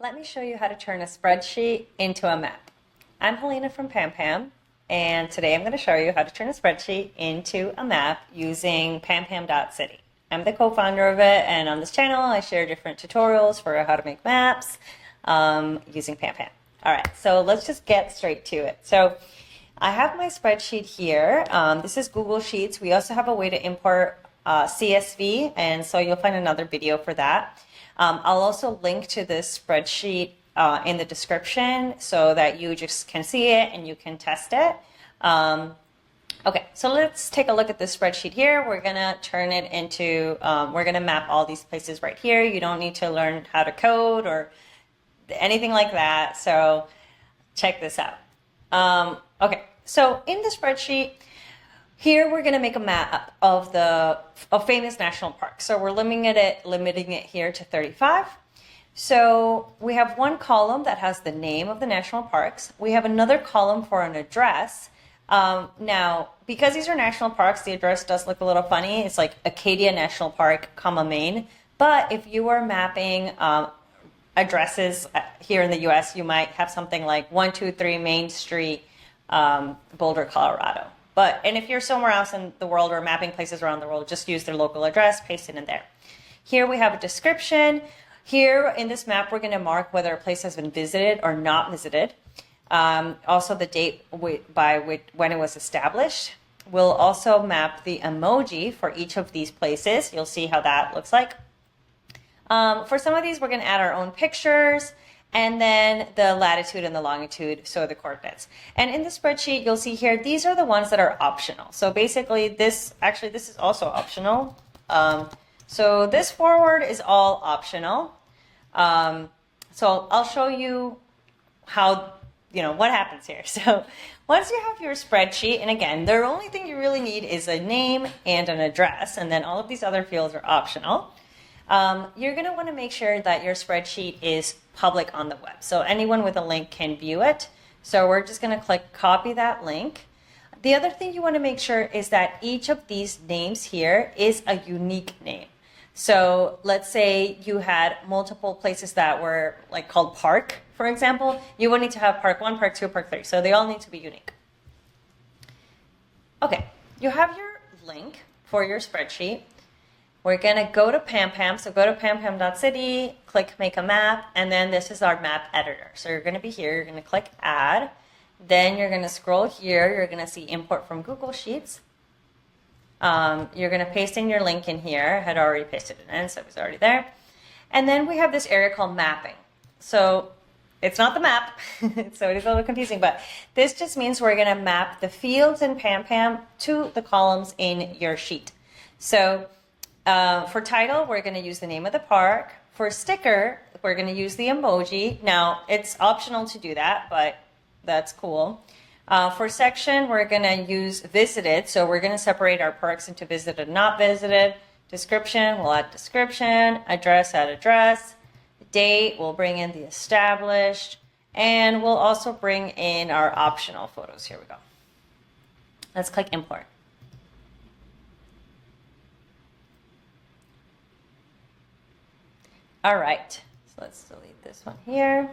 Let me show you how to turn a spreadsheet into a map. I'm Helena from PamPam, and today I'm going to show you how to turn a spreadsheet into a map using pampam.city. I'm the co-founder of it, and on this channel I share different tutorials for how to make maps using PamPam. All right, so let's just get straight to it. So I have my spreadsheet here. This is Google Sheets. We also have a way to import CSV, and so you'll find another video for that. I'll also link to this spreadsheet in the description so that you just can see it and you can test it. Okay, so let's take a look at this spreadsheet here. We're gonna turn it into, we're gonna map all these places right here. You don't need to learn how to code or anything like that, so check this out. Okay, so in the spreadsheet, here we're going to make a map of famous national parks. So we're limiting it here to 35. So we have one column that has the name of the national parks. We have another column for an address. Now, because these are national parks, the address does look a little funny. It's like Acadia National Park, Maine. But if you are mapping addresses here in the US, you might have something like 123 Main Street, Boulder, Colorado. And if you're somewhere else in the world or mapping places around the world, just use their local address, paste it in there. Here we have a description. Here in this map, we're going to mark whether a place has been visited or not visited. Also the date when it was established. We'll also map the emoji for each of these places. You'll see how that looks like. For some of these, we're going to add our own pictures. And then the latitude and the longitude, so the coordinates. And in the spreadsheet, you'll see here, these are the ones that are optional. So basically this is also optional. So this forward is all optional. So I'll show you how, what happens here. So once you have your spreadsheet, and again, the only thing you really need is a name and an address, and then all of these other fields are optional. You're going to want to make sure that your spreadsheet is public on the web. So anyone with a link can view it. So we're just going to click copy that link. The other thing you want to make sure is that each of these names here is a unique name. So let's say you had multiple places that were called park, for example. You would need to have park 1, park 2, park 3. So they all need to be unique. Okay, you have your link for your spreadsheet. We're going to go to PamPam, so go to pampam.city, click Make a Map, and then this is our map editor. So you're going to be here, you're going to click Add, then you're going to scroll here, you're going to see Import from Google Sheets. You're going to paste in your link in here. I had already pasted it in, so it was already there. And then we have this area called Mapping. So it's not the map, so it is a little confusing, but this just means we're going to map the fields in PamPam to the columns in your sheet. So for title, we're going to use the name of the park. For sticker, we're going to use the emoji. Now, it's optional to do that, but that's cool. For section, we're going to use visited. So we're going to separate our parks into visited and not visited. Description, we'll add description. Address, add address. Date, we'll bring in the established. And we'll also bring in our optional photos. Here we go. Let's click import. All right, so let's delete this one here.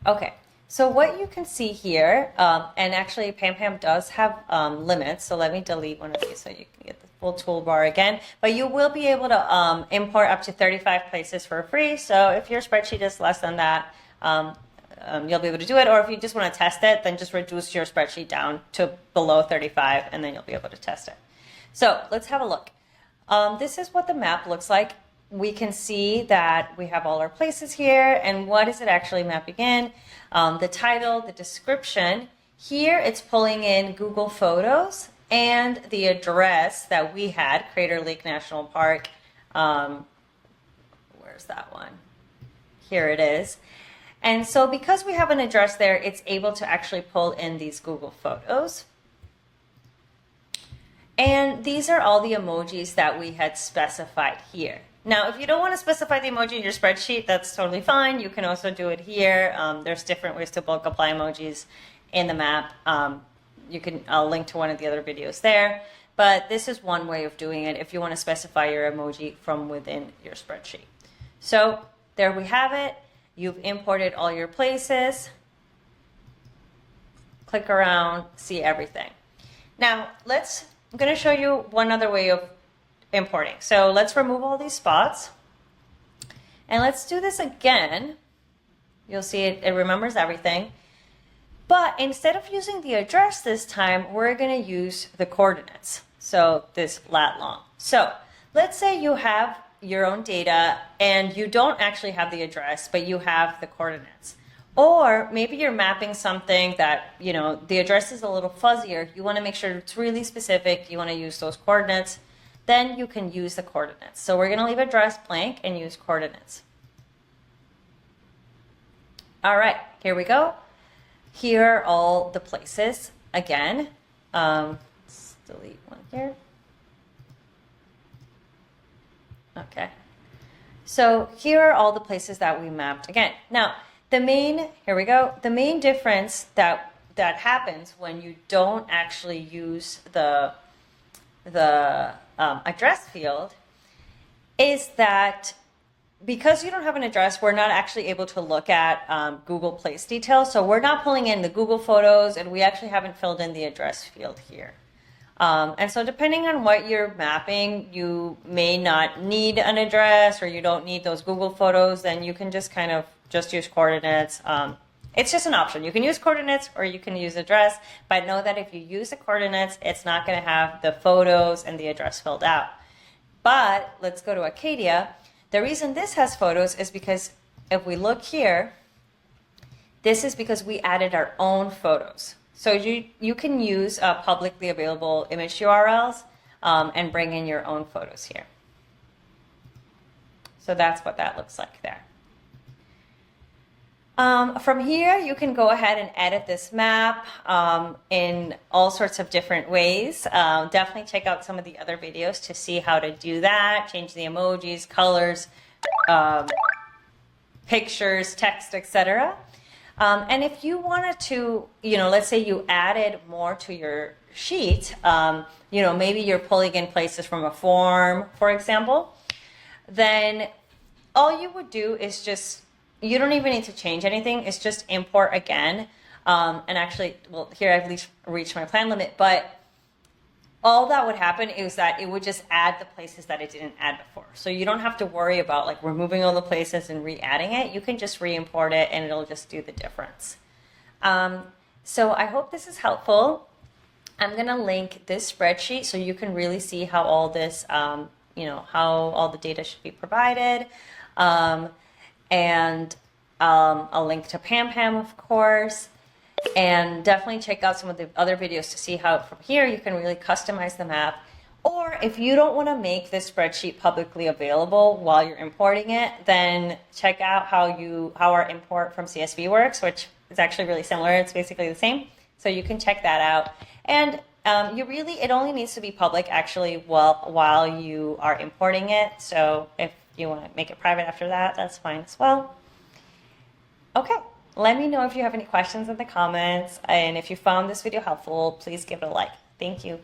Okay, so what you can see here, and actually PamPam does have limits, so let me delete one of these so you can get the full toolbar again. But you will be able to import up to 35 places for free, so if your spreadsheet is less than that, you'll be able to do it, or if you just want to test it, then just reduce your spreadsheet down to below 35, and then you'll be able to test it. So let's have a look. This is what the map looks like. We can see that we have all our places here, and what is it actually mapping in? The title, the description. Here it's pulling in Google Photos and the address that we had, Crater Lake National Park. Where's that one? Here it is. And so because we have an address there, it's able to actually pull in these Google Photos. And these are all the emojis that we had specified here. Now, if you don't want to specify the emoji in your spreadsheet, that's totally fine. You can also do it here. There's different ways to bulk apply emojis in the map. I'll link to one of the other videos there. But this is one way of doing it if you want to specify your emoji from within your spreadsheet. So there we have it. You've imported all your places. Click around, see everything. Now, I'm going to show you one other way of importing. So let's remove all these spots. And let's do this again. You'll see it remembers everything. But instead of using the address this time, we're going to use the coordinates. So this lat long. So let's say you have your own data and you don't actually have the address, but you have the coordinates. Or maybe you're mapping something that, the address is a little fuzzier. You want to make sure it's really specific. You want to use those coordinates. Then you can use the coordinates. So we're going to leave address blank and use coordinates. All right, here we go. Here are all the places again. Let's delete one here. Okay. So here are all the places that we mapped again. Now, the main difference that happens when you don't actually use the address field is that because you don't have an address, we're not actually able to look at Google Place details. So we're not pulling in the Google photos, and we actually haven't filled in the address field here. And so depending on what you're mapping, you may not need an address or you don't need those Google photos, then you can just kind of just use coordinates. It's just an option. You can use coordinates or you can use address, but know that if you use the coordinates, it's not going to have the photos and the address filled out. But let's go to Acadia. The reason this has photos is because if we look here, this is because we added our own photos. So you can use publicly available image URLs and bring in your own photos here. So that's what that looks like there. From here, you can go ahead and edit this map in all sorts of different ways. Definitely check out some of the other videos to see how to do that, change the emojis, colors, pictures, text, etc. And if you wanted to, let's say you added more to your sheet, maybe you're pulling in places from a form, for example, then all you would do is you don't even need to change anything. It's just import again. And actually, well, here I've reached my plan limit, but all that would happen is that it would just add the places that it didn't add before. So you don't have to worry about like removing all the places and re-adding it. You can just re-import it and it'll just do the difference. So I hope this is helpful. I'm going to link this spreadsheet so you can really see how all this, how all the data should be provided. And I'll link to PamPam, of course, and definitely check out some of the other videos to see how from here you can really customize the map. Or if you don't want to make this spreadsheet publicly available while you're importing it, then check out how our import from CSV works, which is actually really similar. It's basically the same. So you can check that out. And it only needs to be public actually while you are importing it. So if you want to make it private after that, that's fine as well. Okay, let me know if you have any questions in the comments. And if you found this video helpful, please give it a like. Thank you.